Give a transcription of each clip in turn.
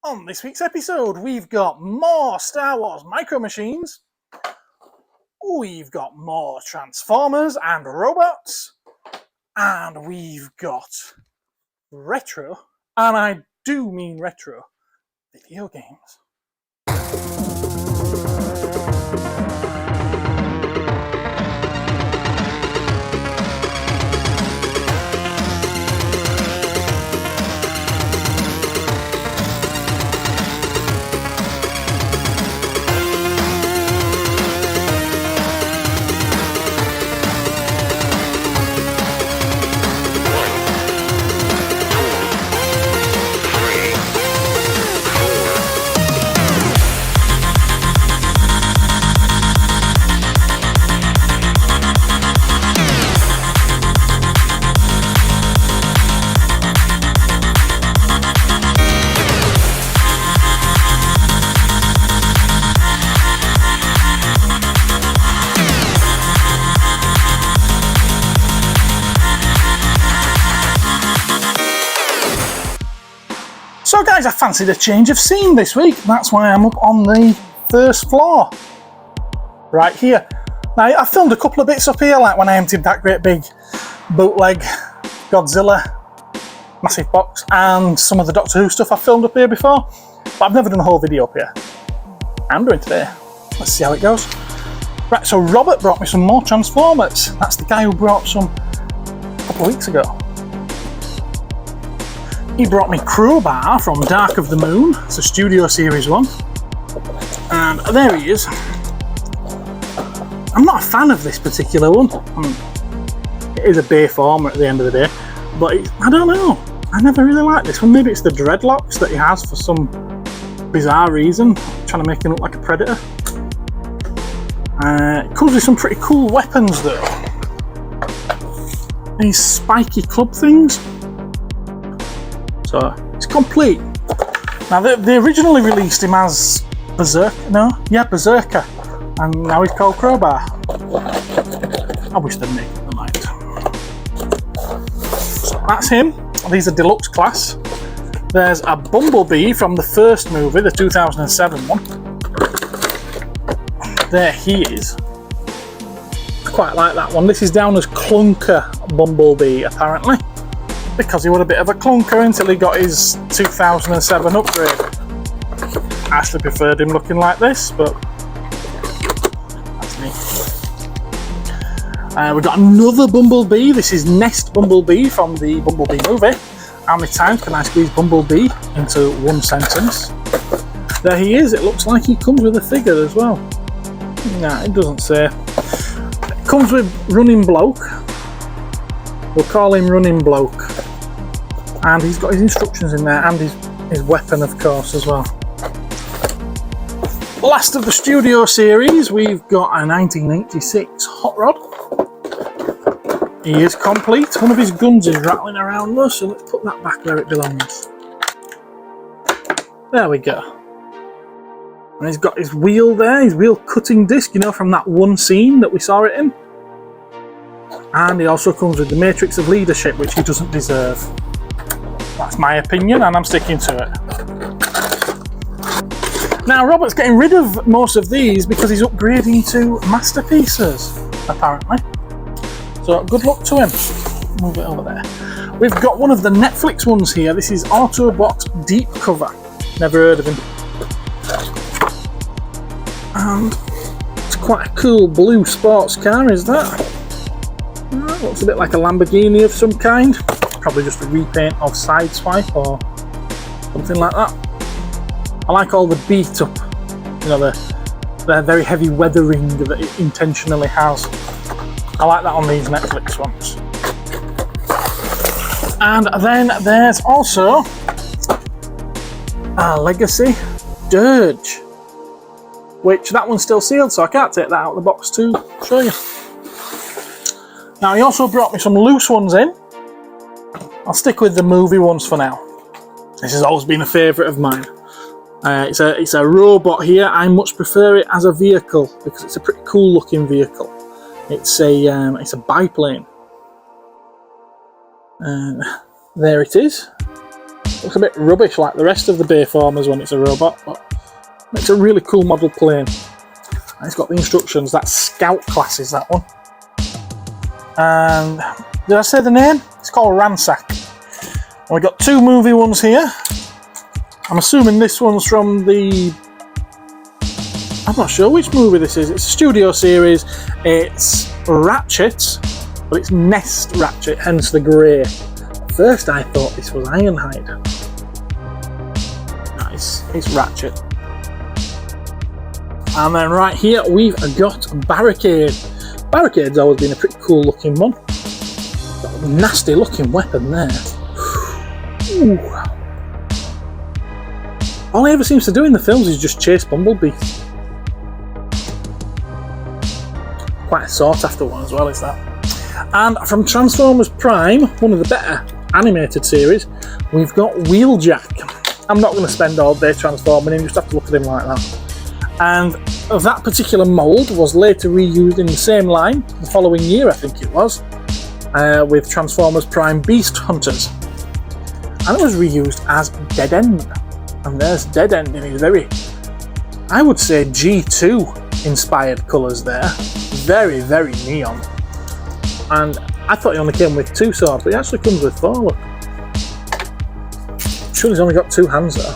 On this week's episode, we've got more Star Wars Micro Machines, we've got more Transformers and robots, and we've got retro, and I do mean retro, video games. So guys, I fancied a change of scene this week. That's why I'm up on the first floor. Right here. Now, I filmed a couple of bits up here, like when I emptied that great big bootleg Godzilla massive box and some of the Doctor Who stuff I filmed up here before. But I've never done a whole video up here. I'm doing today. Let's see how it goes. Right, so Robert brought me some more Transformers. That's the guy who brought some a couple of weeks ago. He brought me Crowbar from Dark of the Moon. It's a Studio Series one. And there he is. I'm not a fan of this particular one. It is a Bayformer at the end of the day. But I don't know. I never really liked this one. Maybe it's the dreadlocks that he has for some bizarre reason. Trying to make him look like a predator. It comes with some pretty cool weapons though. These spiky club things. So it's complete. Now they originally released him as Berserker, and now he's called Crowbar. I wish they'd make it the light. So that's him. These are deluxe class. There's a Bumblebee from the first movie, the 2007 one. There he is. I quite like that one. This is down as Clunker Bumblebee apparently, because he was a bit of a clunker until he got his 2007 upgrade. I actually preferred him looking like this, but that's me. We've got another Bumblebee. This is Nest Bumblebee from the Bumblebee movie. How many times can I squeeze Bumblebee into one sentence? There he is. It looks like he comes with a figure as well. Nah, it doesn't say. It comes with Running Bloke. We'll call him Running Bloke. And he's got his instructions in there and his weapon, of course, as well. Last of the Studio Series, we've got a 1986 Hot Rod. He is complete. One of his guns is rattling around though, so let's put that back where it belongs. There we go. And he's got his wheel there, his wheel cutting disc, you know, from that one scene that we saw it in. And he also comes with the Matrix of Leadership, which he doesn't deserve. That's my opinion, and I'm sticking to it. Now, Robert's getting rid of most of these because he's upgrading to masterpieces, apparently. So, good luck to him. Move it over there. We've got one of the Netflix ones here. This is Autobot Deep Cover. Never heard of him. And it's quite a cool blue sports car, is that? Looks a bit like a Lamborghini of some kind. Probably just a repaint of Sideswipe or something like that. I like all the beat up, you know, the very heavy weathering that it intentionally has. I like that on these Netflix ones. And then there's also a Legacy Dirge, which that one's still sealed, so I can't take that out of the box to show you. Now he also brought me some loose ones in. I'll stick with the movie ones for now. This has always been a favourite of mine. It's a robot here. I much prefer it as a vehicle because it's a pretty cool looking vehicle. It's a biplane. There it is. Looks a bit rubbish like the rest of the Bayformers when it's a robot, but it's a really cool model plane. And it's got the instructions. That's Scout class, is that one. And did I say the name? It's called Ransack. And we've got two movie ones here. I'm assuming this one's from the... I'm not sure which movie this is. It's a studio series. It's Ratchet, but it's Nest Ratchet, hence the grey. At first I thought this was Ironhide. Nice, it's Ratchet. And then right here we've got Barricade. Barricade's always been a pretty cool looking one. Got a nasty looking weapon there. Ooh. All he ever seems to do in the films is just chase Bumblebee. Quite a sought after one as well, is that. And from Transformers Prime, one of the better animated series, we've got Wheeljack. I'm not going to spend all day transforming him, just have to look at him like that. And that particular mould was later reused in the same line the following year, I think it was, with Transformers Prime Beast Hunters. And it was reused as Dead End. And there's Dead End in his very, I would say, G2 inspired colours there. Very, very neon. And I thought he only came with 2 swords, but he actually comes with 4, look. I'm sure he's only got 2 hands there.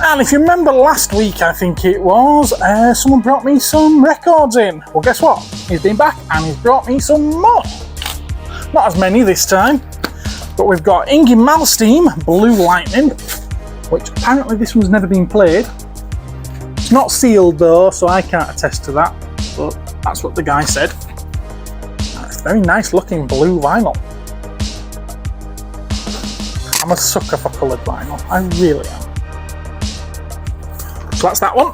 And if you remember last week, I think it was, someone brought me some records in. Well, guess what? He's been back and he's brought me some more. Not as many this time, but we've got Ingy Malmsteen, Blue Lightning, which apparently this one's never been played. It's not sealed though, so I can't attest to that, but that's what the guy said. It's very nice looking blue vinyl. I'm a sucker for coloured vinyl, I really am. So that's that one.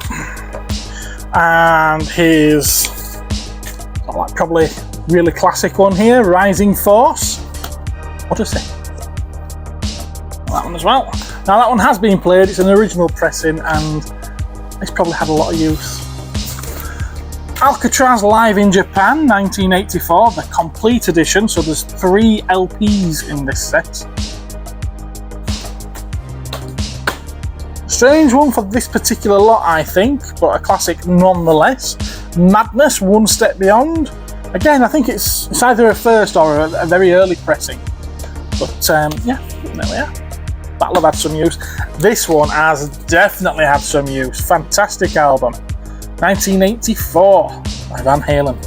And here's like probably really classic one here, Rising Force. What does it say? That one as well. Now that one has been played, it's an original pressing and it's probably had a lot of use. Alcatraz Live in Japan, 1984, the complete edition, so there's 3 LPs in this set. Strange one for this particular lot, I think, but a classic nonetheless. Madness, One Step Beyond. Again, I think it's either a first or a very early pressing. But yeah, there we are. That'll have had some use. This one has definitely had some use. Fantastic album. 1984 by Van Halen.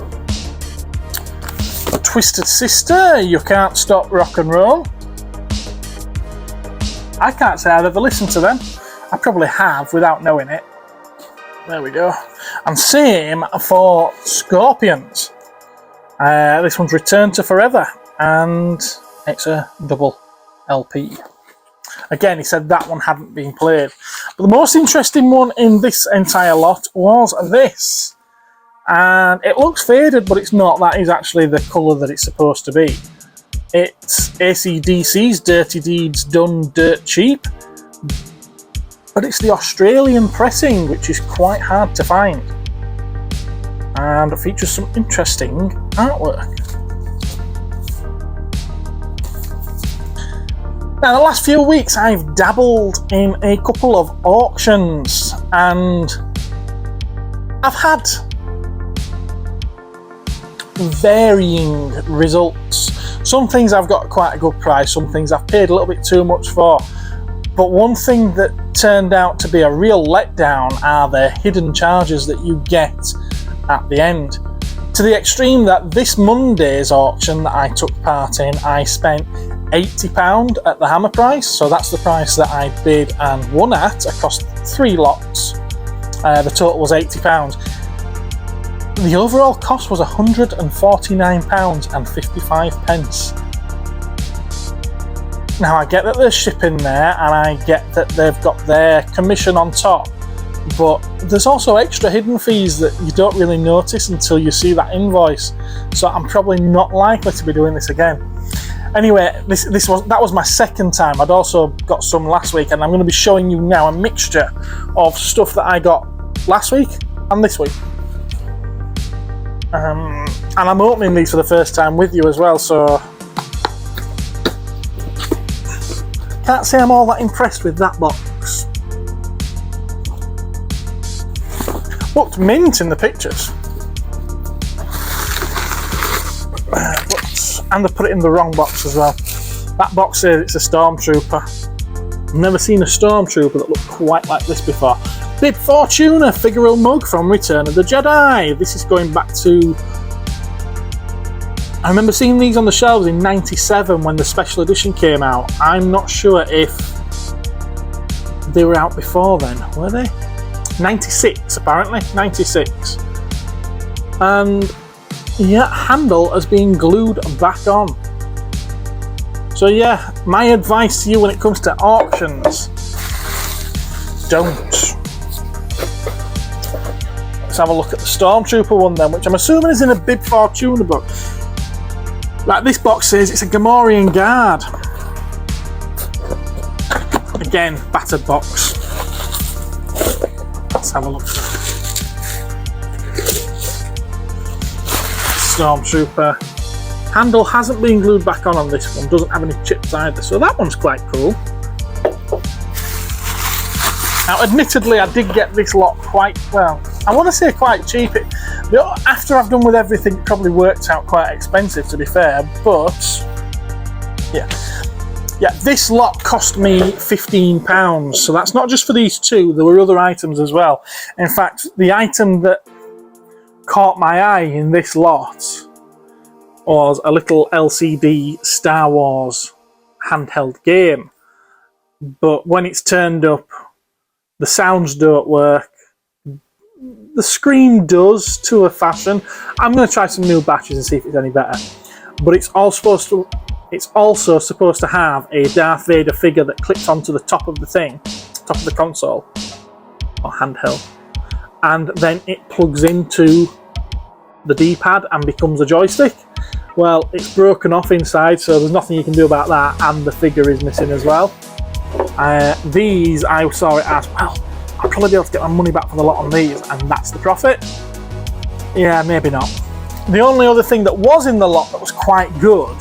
A Twisted Sister, You Can't Stop Rock and Roll. I can't say I've ever listened to them. I probably have without knowing it. There we go. And same for Scorpions. This one's Return to Forever, and it's a double LP. Again, he said that one hadn't been played. But the most interesting one in this entire lot was this. And it looks faded, but it's not. That is actually the colour that it's supposed to be. It's AC/DC's Dirty Deeds Done Dirt Cheap. But it's the Australian pressing, which is quite hard to find. And it features some interesting artwork. Now, the last few weeks I've dabbled in a couple of auctions and I've had varying results. Some things I've got quite a good price, some things I've paid a little bit too much for. But one thing that turned out to be a real letdown are the hidden charges that you get at the end. To the extreme that this Monday's auction that I took part in, I spent £80 at the hammer price, so that's the price that I bid and won at across 3 lots. The total was £80. The overall cost was £149.55. Now I get that there's shipping there and I get that they've got their commission on top, but there's also extra hidden fees that you don't really notice until you see that invoice. So I'm probably not likely to be doing this again. Anyway, that was my second time. I'd also got some last week, and I'm going to be showing you now a mixture of stuff that I got last week and this week. And I'm opening these for the first time with you as well, so can't say I'm all that impressed with that box. Looked mint in the pictures. And they put it in the wrong box as well. That box says it's a Stormtrooper. I've never seen a Stormtrooper that looked quite like this before. Bib Fortuna figural mug from Return of the Jedi. This is going back to... I remember seeing these on the shelves in '97 when the special edition came out. I'm not sure if they were out before then, were they? 96 apparently, 96. And yeah, handle has been glued back on. So yeah, my advice to you when it comes to auctions, don't. Let's have a look at the Stormtrooper one then, which I'm assuming is in a Bib Fortuna book. Like this box says it's a Gamorrean Guard. Again, battered box. Let's have a look. Stormtrooper. Handle hasn't been glued back on this one, doesn't have any chips either, so that one's quite cool. Now admittedly I did get this lot quite, well, I want to say quite cheap. After I've done with everything, it probably worked out quite expensive to be fair, but yeah, this lot cost me £15, so that's not just for these two, there were other items as well. In fact, the item that caught my eye in this lot was a little LCD Star Wars handheld game, but when it's turned up, the sounds don't work. The screen does to a fashion. I'm going to try some new batches and see if it's any better. But it's also supposed to have a Darth Vader figure that clips onto the top of the thing, top of the console or handheld, and then it plugs into the D-pad and becomes a joystick. Well, it's broken off inside, so there's nothing you can do about that, and the figure is missing as well. These, I saw it as, well, I'll probably be able to get my money back for the lot on these, and that's the profit. Yeah, maybe not. The only other thing that was in the lot that was quite good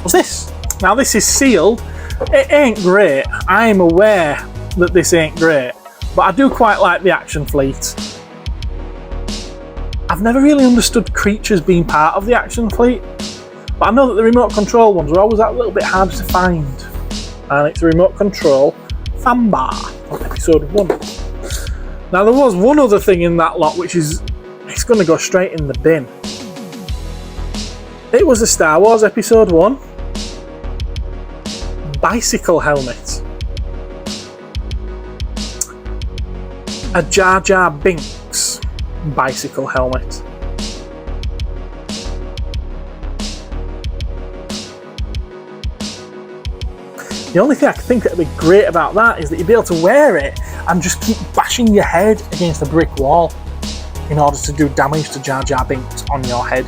was this. Now this is sealed. It ain't great. I'm aware that this ain't great, but I do quite like the action fleet. I've never really understood creatures being part of the action fleet, but I know that the remote control ones are always a little bit hard to find. And it's a remote control fan bar from episode 1. Now there was one other thing in that lot which is, it's going to go straight in the bin. It was a Star Wars episode 1 bicycle helmet. A Jar Jar Binks bicycle helmet. The only thing I can think that would be great about that is that you'd be able to wear it and just keep bashing your head against a brick wall in order to do damage to Jar Jar Binks on your head.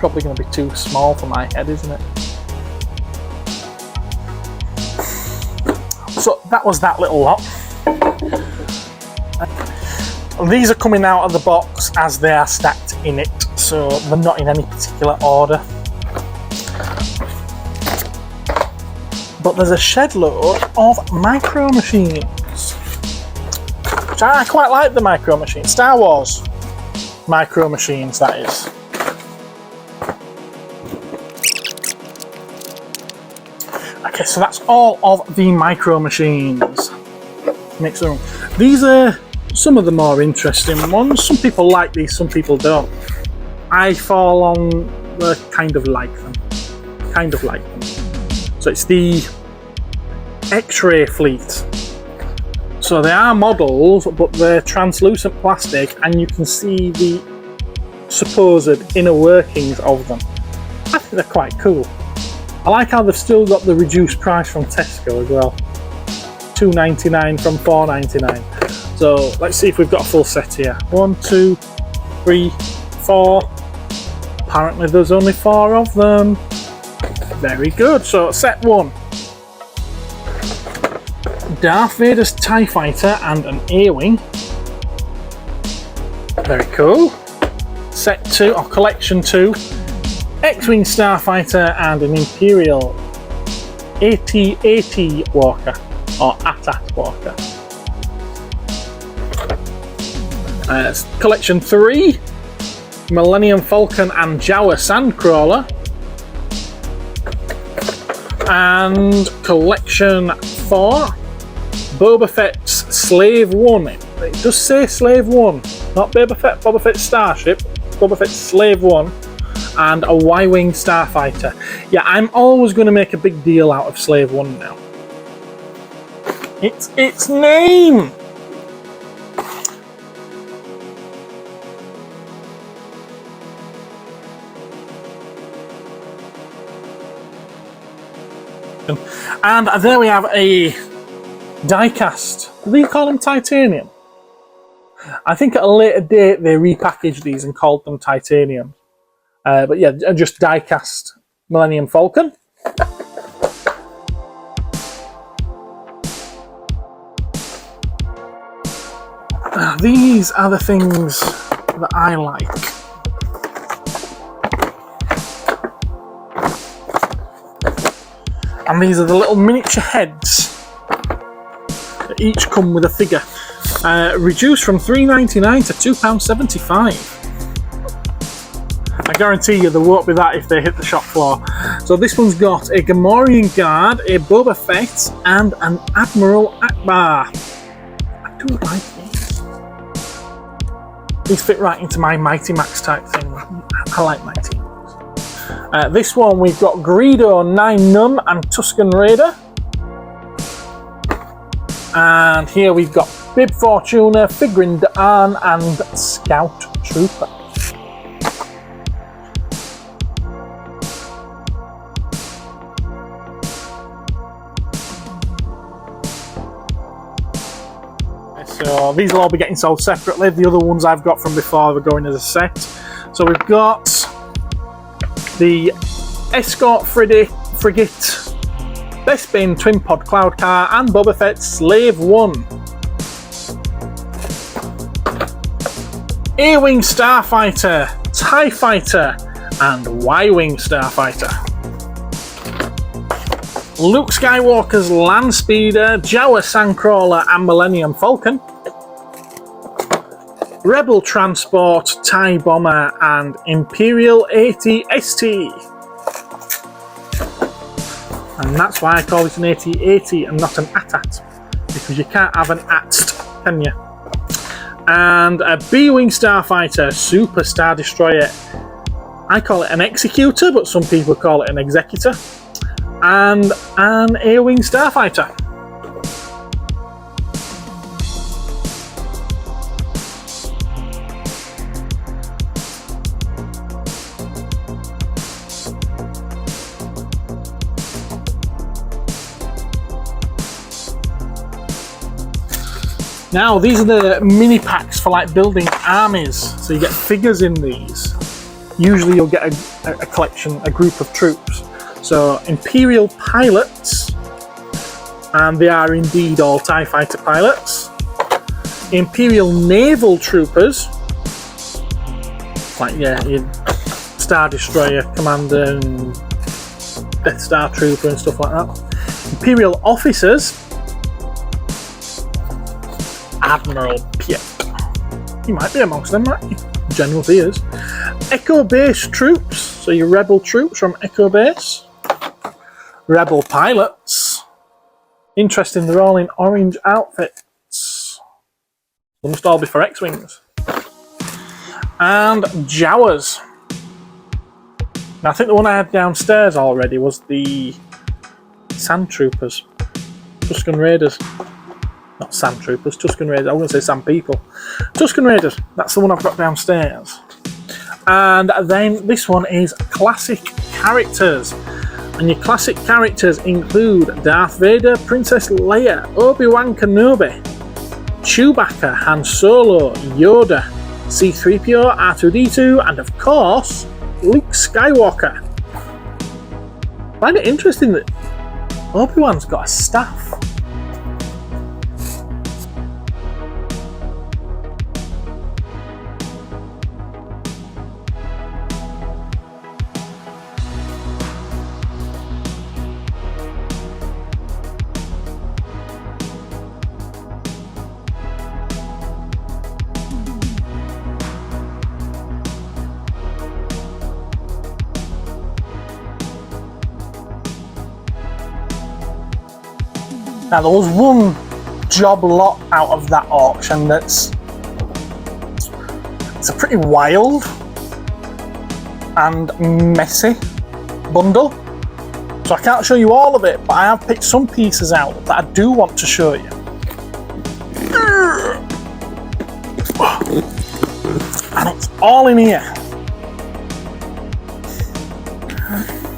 Probably going to be too small for my head, isn't it? So that was that little lot. These are coming out of the box as they are stacked in it, so they're not in any particular order. But there's a shed load of micro machines, which I quite like. The micro machines, Star Wars micro machines, that is. Okay, so that's all of the micro machines. Mix them. These are some of the more interesting ones. Some people like these, some people don't. I fall on the kind of like them. So it's the X-ray fleet. So they are models, but they're translucent plastic, and you can see the supposed inner workings of them. I think they're quite cool. I like how they've still got the reduced price from Tesco as well. £2.99 from £4.99. So let's see if we've got a full set here. 1, 2, 3, 4. Apparently there's only 4 of them. Very good. So set 1. Darth Vader's TIE Fighter and an A-Wing. Very cool. Set 2, or collection 2. X-Wing Starfighter and an Imperial AT-AT Walker, or AT-AT Walker. Collection 3, Millennium Falcon and Jawa Sandcrawler. And collection 4, Boba Fett's Slave 1. It does say Slave 1, not Boba Fett's Starship, Boba Fett's Slave 1. And a Y-Wing Starfighter. Yeah, I'm always going to make a big deal out of Slave 1 now. It's its name! And there we have a die-cast. Do they call them titanium? I think at a later date they repackaged these and called them titanium. But yeah, just die-cast Millennium Falcon. These are the things that I like. And these are the little miniature heads that each come with a figure. Reduced from £3.99 to £2.75. I guarantee you there won't be that if they hit the shop floor. So this one's got a Gamorrean Guard, a Boba Fett, and an Admiral Akbar. I do like these. These fit right into my Mighty Max type thing. I like Mighty Max. This one we've got Greedo, 9 Num, and Tusken Raider. And here we've got Bib Fortuna, Figrin D'An, and Scout Trooper. So these will all be getting sold separately. The other ones I've got from before were going as a set. So we've got the Escort Frigate, Bespin Twin Pod Cloud Car, and Boba Fett Slave 1. A-Wing Starfighter, TIE Fighter, and Y-Wing Starfighter. Luke Skywalker's Land Speeder, Jawa Sandcrawler, and Millennium Falcon. Rebel Transport, TIE Bomber, and Imperial AT-ST. And that's why I call it an AT-AT and not an AT-AT, because you can't have an ATST, can you? And a B-Wing Starfighter, Super Star Destroyer. I call it an Executor, but some people call it an Executor. And an A-Wing Starfighter. Now these are the mini packs for like building armies, so you get figures in these. Usually you'll get a collection, a group of troops. So Imperial pilots, and they are indeed all TIE Fighter pilots. Imperial naval troopers, like yeah, your Star Destroyer commander and Death Star trooper and stuff like that. Imperial officers, Admiral Piet. He might be amongst them, might he? General Veers. Echo Base troops, so your Rebel troops from Echo Base. Rebel pilots. Interesting, they're all in orange outfits. They must all be for X-Wings. And Jawas. Now I think the one I had downstairs already was the Sand Troopers. Tusken Raiders. Not Sand Troopers, Tusken Raiders. I was going to say Sand People. Tusken Raiders, that's the one I've got downstairs. And then this one is classic characters. And your classic characters include Darth Vader, Princess Leia, Obi-Wan Kenobi, Chewbacca, Han Solo, Yoda, C-3PO, R2-D2, and of course, Luke Skywalker. I find it interesting that Obi-Wan's got a staff. Now there was one job lot out of that auction it's a pretty wild and messy bundle. So I can't show you all of it, but I have picked some pieces out that I do want to show you. And it's all in here.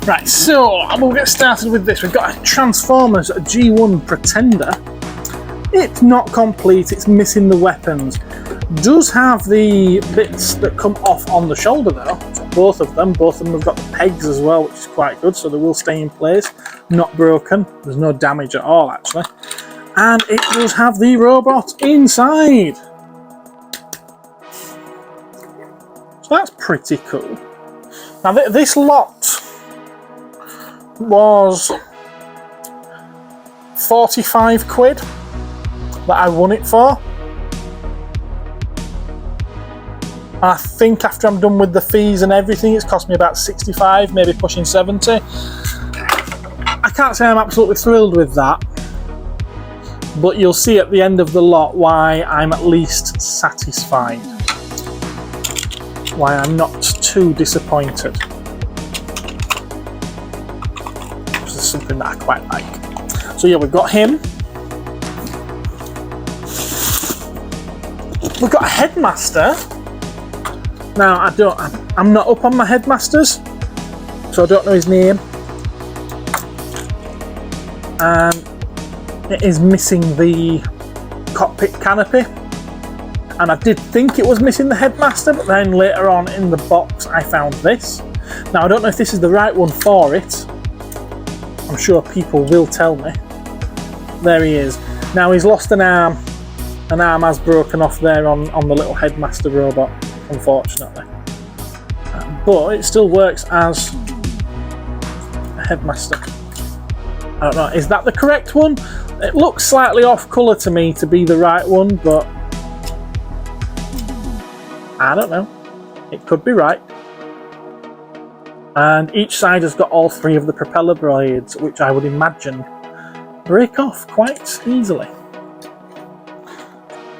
Right, so we'll get started with this. We've got a Transformers G1 Pretender. It's not complete, it's missing the weapons. Does have the bits that come off on the shoulder though, so both of them have got the pegs as well, which is quite good, so they will stay in place, not broken. There's no damage at all actually. And it does have the robot inside. So that's pretty cool. Now this lot was 45 quid that I won it for. And I think after I'm done with the fees and everything, it's cost me about 65, maybe pushing 70. I can't say I'm absolutely thrilled with that, but you'll see at the end of the lot why I'm at least satisfied. Why I'm not too disappointed. This is something that I quite like. So yeah, we've got him. We've got a Headmaster. Now I'm not up on my Headmasters, so I don't know his name. And it is missing the cockpit canopy. And I did think it was missing the Headmaster, but then later on in the box I found this. Now I don't know if this is the right one for it. I'm sure people will tell me. There he is. Now he's lost an arm. An arm has broken off there on the little Headmaster robot, unfortunately. But it still works as a Headmaster. I don't know, is that the correct one? It looks slightly off colour to me to be the right one, but I don't know. It could be right. And each side has got all three of the propeller blades, which I would imagine break off quite easily.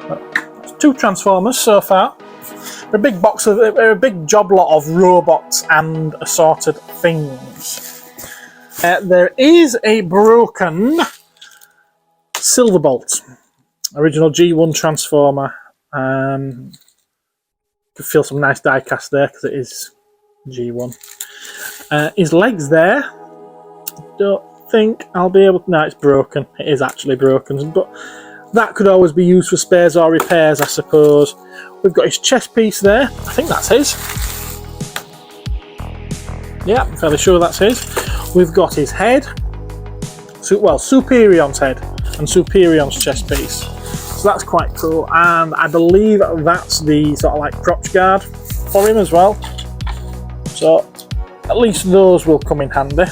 That's two Transformers so far. A big box of a big job lot of robots and assorted things. There is a broken Silverbolt, original G1 Transformer. Could feel some nice die cast there because it is G1. His legs there. Don't think I'll be able to. No, it's broken. It is actually broken, but that could always be used for spares or repairs, I suppose. We've got his chest piece there. I think that's his. Yeah, I'm fairly sure that's his. We've got his head. Well, Superion's head and Superion's chest piece. So that's quite cool. And I believe that's the sort of like crotch guard for him as well. So at least those will come in handy.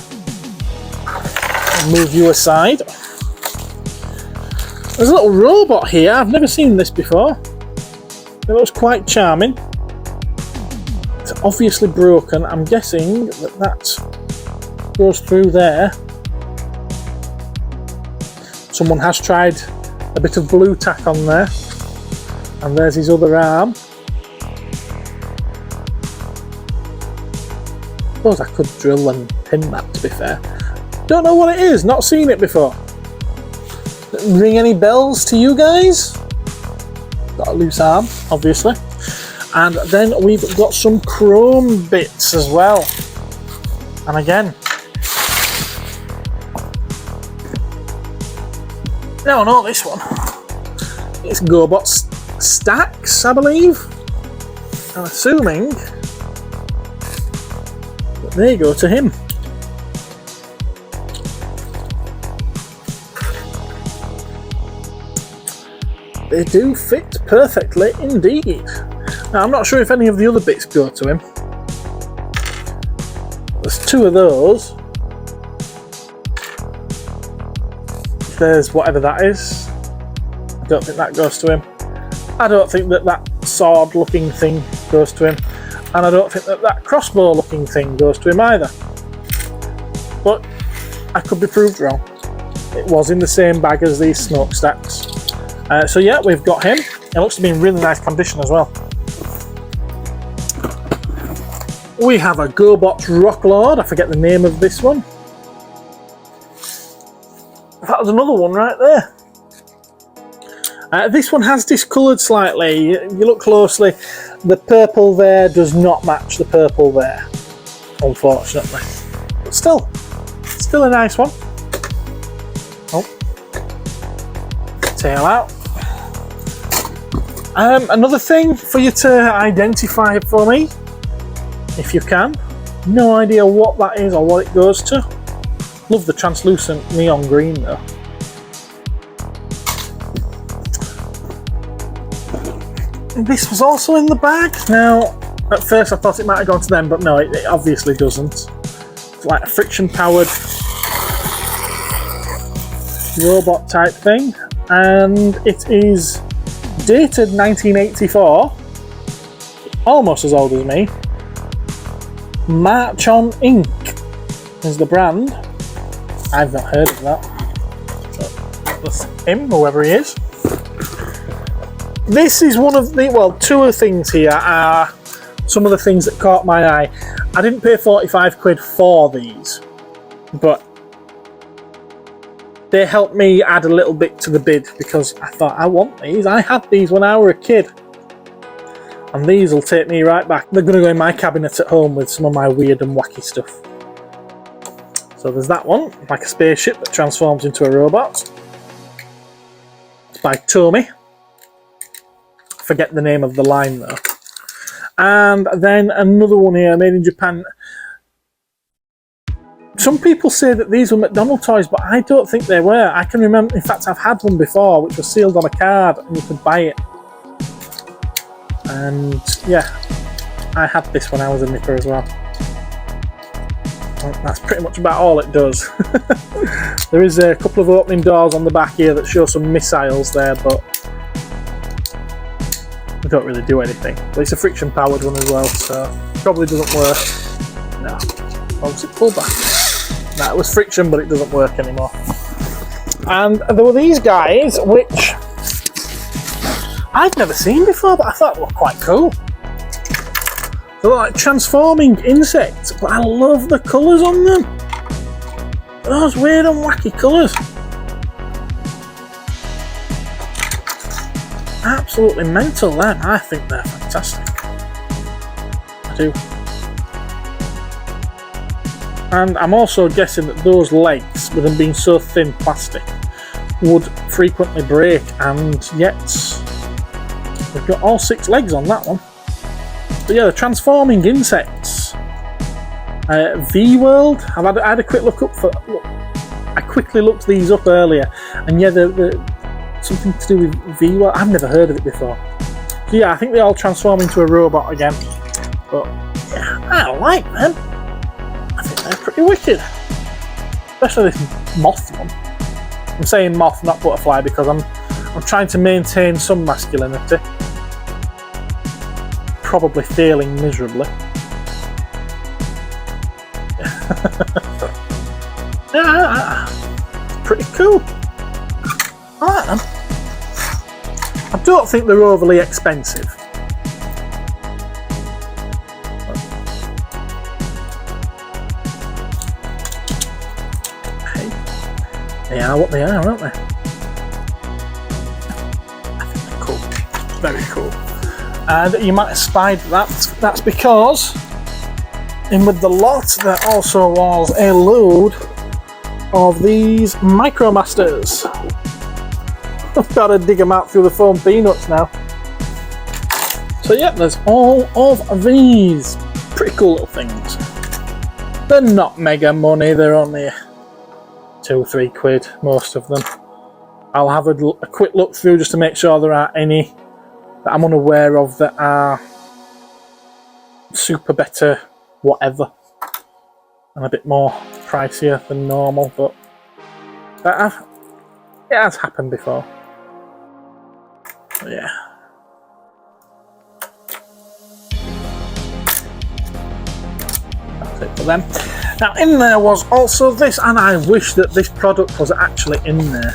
I'll move you aside. There's a little robot here. I've never seen this before. It looks quite charming. It's obviously broken. I'm guessing that goes through there. Someone has tried a bit of blue tack on there. And there's his other arm. I suppose I could drill and pin that, to be fair. Don't know what it is. Not seen it before. Doesn't ring any bells to you guys? Got a loose arm, obviously. And then we've got some chrome bits as well. And again, Now I know this one. It's GoBot Stacks, I believe. I'm assuming that they go to him. They do fit perfectly indeed. Now I'm not sure if any of the other bits go to him. There's 2 of those. There's whatever that is. I don't think that goes to him. I don't think that sword looking thing goes to him. And I don't think that crossbow looking thing goes to him either. But I could be proved wrong. It was in the same bag as these smokestacks. So yeah, we've got him. It looks to be in really nice condition as well. We have a GoBot Rocklord. I forget the name of this one. That was another one right there. This one has discoloured slightly. If you look closely, the purple there does not match the purple there, unfortunately. But still a nice one. Oh, tail out. Another thing for you to identify for me, if you can. No idea what that is or what it goes to. Love the translucent neon green though. This was also in the bag. Now, at first I thought it might have gone to them, but no, it obviously doesn't. It's like a friction powered robot type thing, and it is dated 1984, almost as old as me. March on Ink is the brand. I've not heard of that. So that's him, whoever he is. This is one of the, well, 2 of the things here are some of the things that caught my eye. I didn't pay 45 quid for these, but they helped me add a little bit to the bid because I thought, I want these. I had these when I were a kid. And these will take me right back. They're going to go in my cabinet at home with some of my weird and wacky stuff. So there's that one, like a spaceship that transforms into a robot. It's by Tomy. Forget the name of the line though. And then another one here, made in Japan. Some people say that these were McDonald's toys, but I don't think they were. I can remember, in fact, I've had one before, which was sealed on a card, and you could buy it. And yeah, I had this when I was a nipper as well. That's pretty much about all it does. There is a couple of opening doors on the back here that show some missiles there, but they don't really do anything. But it's a friction powered one as well, so probably doesn't work. No. Oh, was it pulled back? No, it was friction, but it doesn't work anymore. And there were these guys, which I've never seen before, but I thought were quite cool. They're like transforming insects, but I love the colours on them. Those weird and wacky colours. Absolutely mental them. I think they're fantastic. I do. And I'm also guessing that those legs, with them being so thin plastic, would frequently break, and yet we've got all 6 legs on that one. But yeah, the transforming insects. V-World. I had a quick look up for. I quickly looked these up earlier, and yeah, they're something to do with V-World. I've never heard of it before. So yeah, I think they all transform into a robot again. But yeah, I like them. I think they're pretty wicked, especially this moth one. I'm saying moth, not butterfly, because I'm trying to maintain some masculinity. Probably failing miserably. Yeah, pretty cool. I like them. I don't think they're overly expensive. They are what they are, aren't they? I think they're cool. Very cool. And you might have spied that. That's because in with the lot there also was a load of these MicroMasters. I've got to dig them out through the foam peanuts now. So yeah, there's all of these pretty cool little things. They're not mega money, they're only 2-3 quid, most of them. I'll have a quick look through just to make sure there aren't any that I'm unaware of that are super better whatever and a bit more pricier than normal, but it has happened before. So yeah. That's it for them. Now in there was also this, and I wish that this product was actually in there.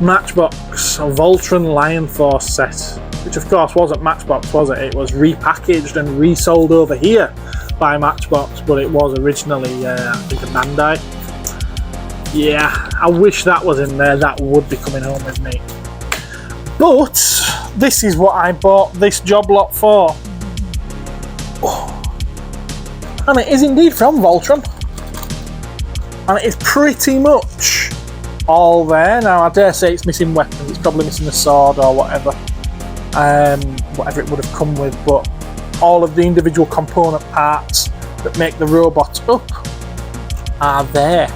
Matchbox Voltron Lion Force set, which of course wasn't Matchbox, was it? It was repackaged and resold over here by Matchbox, but it was originally I think a Bandai. Yeah, I wish that was in there. That would be coming home with me. But this is what I bought this job lot for. Oh. And it is indeed from Voltron. And it is pretty much all there. Now I dare say it's missing weapons. It's probably missing a sword or whatever. Whatever it would have come with. But all of the individual component parts that make the robot up are there.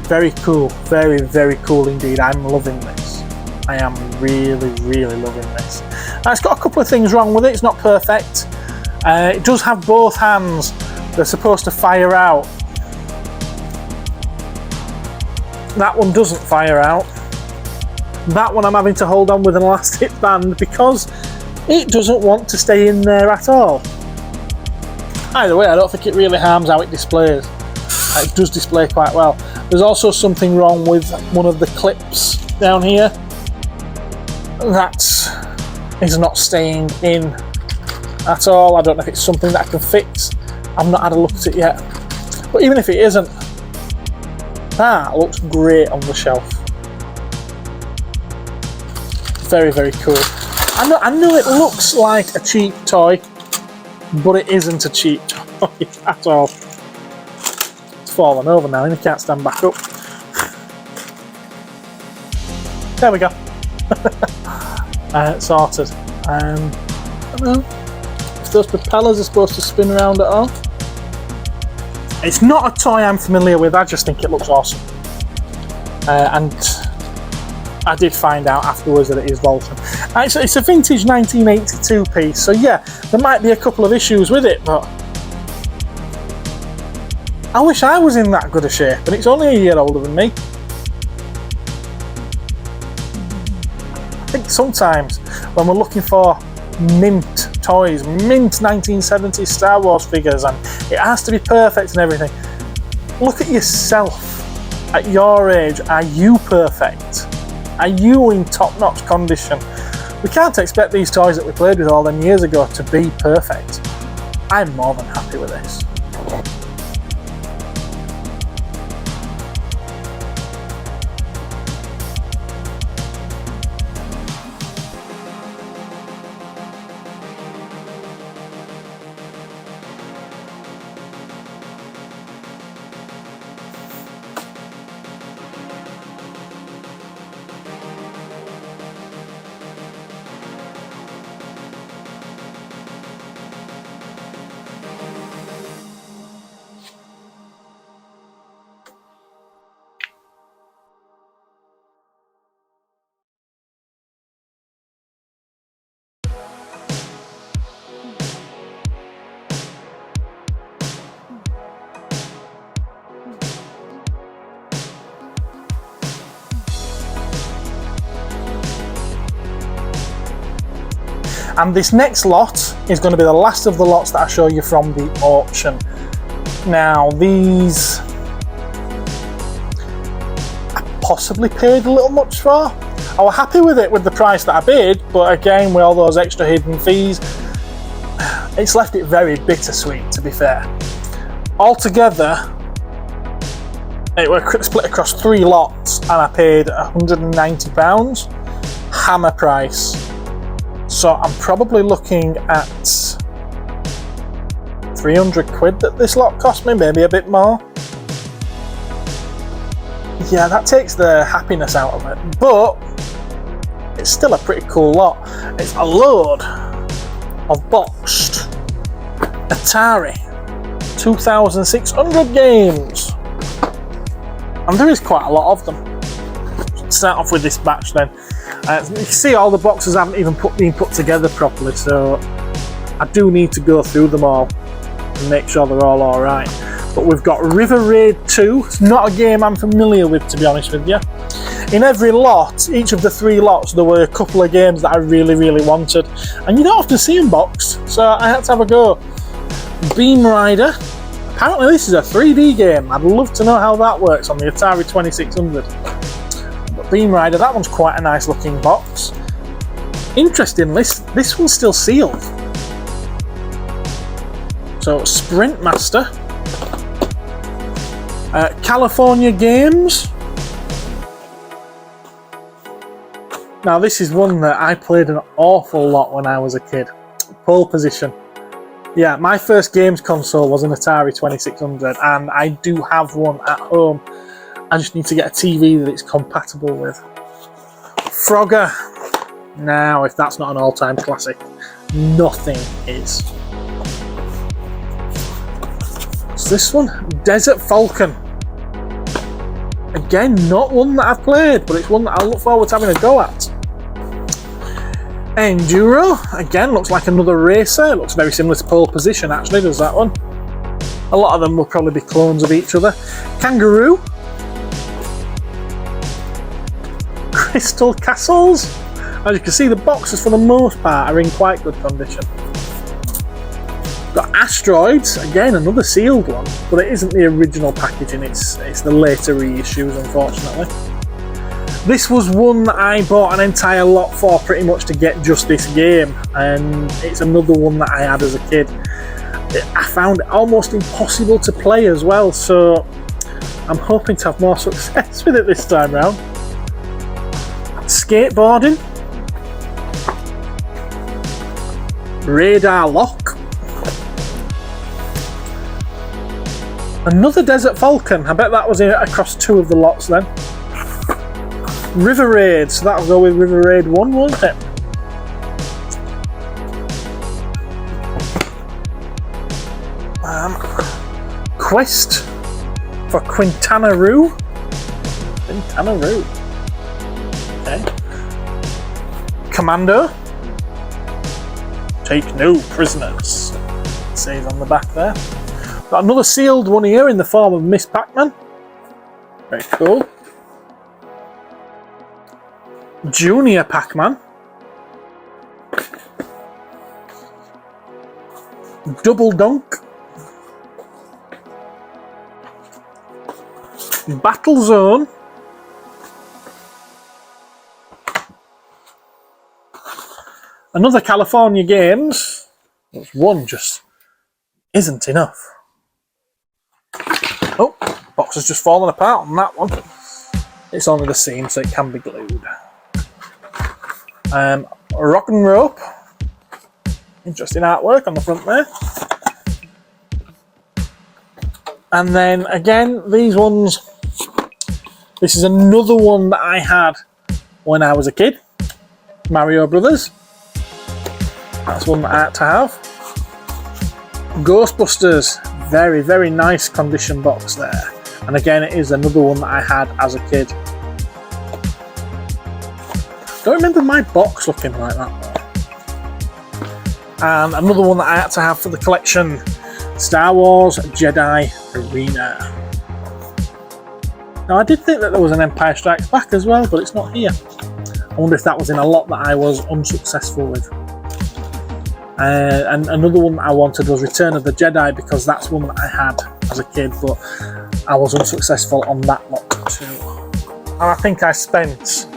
Very cool. Very, very cool indeed. I'm loving this. I am really, really loving this. Now it's got a couple of things wrong with it. It's not perfect. It does have both hands. They're supposed to fire out. That one doesn't fire out. That one I'm having to hold on with an elastic band because it doesn't want to stay in there at all. Either way, I don't think it really harms how it displays. It does display quite well. There's also something wrong with one of the clips down here. That is not staying in at all. I don't know if it's something that I can fix. I've not had a look at it yet. But even if it isn't, that looks great on the shelf. Very, very cool. I know it looks like a cheap toy, but it isn't a cheap toy at all. It's fallen over now and you can't stand back up. There we go. Sorted. I don't know if those propellers are supposed to spin around at all. It's not a toy I'm familiar with, I just think it looks awesome. And I did find out afterwards that it is Voltron. It's a vintage 1982 piece, so yeah, there might be a couple of issues with it, but I wish I was in that good a shape, and it's only a year older than me. I think sometimes when we're looking for mint toys, mint 1970s Star Wars figures, and it has to be perfect and everything, look at yourself. At your age, are you perfect? Are you in top-notch condition? We can't expect these toys that we played with all them years ago to be perfect. I'm more than happy with this. And this next lot is going to be the last of the lots that I show you from the auction. Now these I possibly paid a little much for. I was happy with it with the price that I paid, but again with all those extra hidden fees, it's left it very bittersweet, to be fair. Altogether, it was split across 3 lots and I paid £190, hammer price. So I'm probably looking at 300 quid that this lot cost me, maybe a bit more. yeah, that takes the happiness out of it, but it's still a pretty cool lot. It's a load of boxed Atari 2,600 games, and there is quite a lot of them. Start off with this batch then. You can see all the boxes haven't even been put together properly, so I do need to go through them all and make sure they're all alright. But we've got River Raid 2. It's not a game I'm familiar with, to be honest with you. In every lot, each of the 3 lots, there were a couple of games that I really, really wanted, and you don't often see them boxed, so I had to have a go. Beam Rider. Apparently this is a 3D game. I'd love to know how that works on the Atari 2600. But Beam Rider, that one's quite a nice looking box. Interestingly, this one's still sealed. So Sprint Master. California Games. Now this is one that I played an awful lot when I was a kid. Pole Position. Yeah, my first games console was an Atari 2600, and I do have one at home. I just need to get a TV that it's compatible with. Frogger. Now, if that's not an all-time classic, nothing is. What's this one? Desert Falcon. Again, not one that I've played, but it's one that I look forward to having a go at. Enduro. Again, looks like another racer. It looks very similar to Pole Position, actually, does that one. A lot of them will probably be clones of each other. Kangaroo. Crystal Castles. As you can see, the boxes for the most part are in quite good condition. Got Asteroids, again another sealed one, but it isn't the original packaging, it's the later reissues, unfortunately. This was one that I bought an entire lot for pretty much to get just this game, and it's another one that I had as a kid. I found it almost impossible to play as well, so I'm hoping to have more success with it this time round. Skateboarding. Radar Lock. Another Desert Falcon. I bet that was across 2 of the lots then. River Raid. So that'll go with River Raid 1, won't it? Quest for Quintana Roo. Quintana Roo. Okay. Commando. Take no prisoners. It says on the back there. Got another sealed one here in the form of Miss Pac-Man. Very cool. Junior Pac-Man. Double Dunk. Battle Zone. Another California Games. There's one just isn't enough. Oh, box has just fallen apart on that one. It's only the seam, so it can be glued. Rock and Rope. Interesting artwork on the front there. And then again, these ones. This is another one that I had when I was a kid. Mario Brothers. That's one that I had to have. Ghostbusters. Very, very nice condition box there. And again, it is another one that I had as a kid. Don't remember my box looking like that though. And another one that I had to have for the collection. Star Wars Jedi Arena. Now I did think that there was an Empire Strikes Back as well, but it's not here. I wonder if that was in a lot that I was unsuccessful with. And another one that I wanted was Return of the Jedi, because that's one that I had as a kid, but I was unsuccessful on that lot too. And I think I spent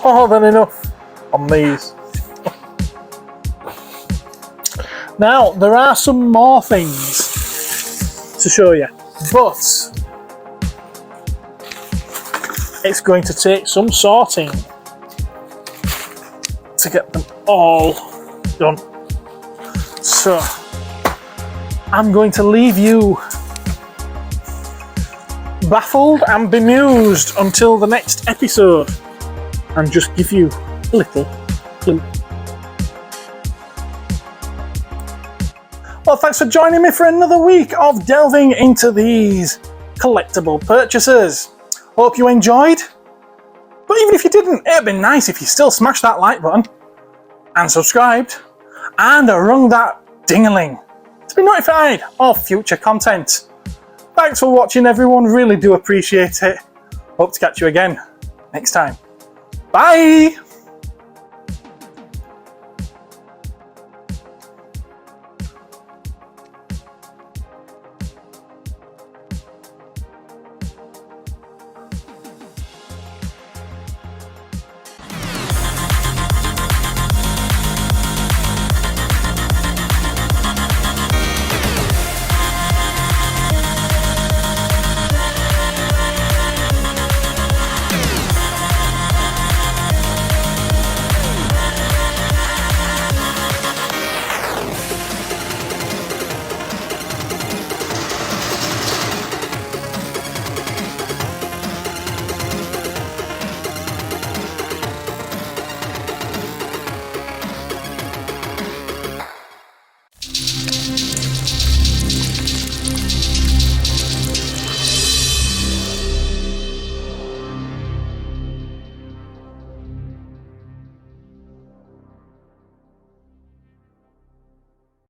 more than enough on these. Now, there are some more things to show you, but it's going to take some sorting to get them all done. So, I'm going to leave you baffled and bemused until the next episode and just give you a little clue. Well, thanks for joining me for another week of delving into these collectible purchases. Hope you enjoyed. But even if you didn't, it'd be nice if you still smashed that like button and subscribed and rung that ding-a-ling to be notified of future content. Thanks for watching, everyone. Really do appreciate it. Hope to catch you again next time. Bye!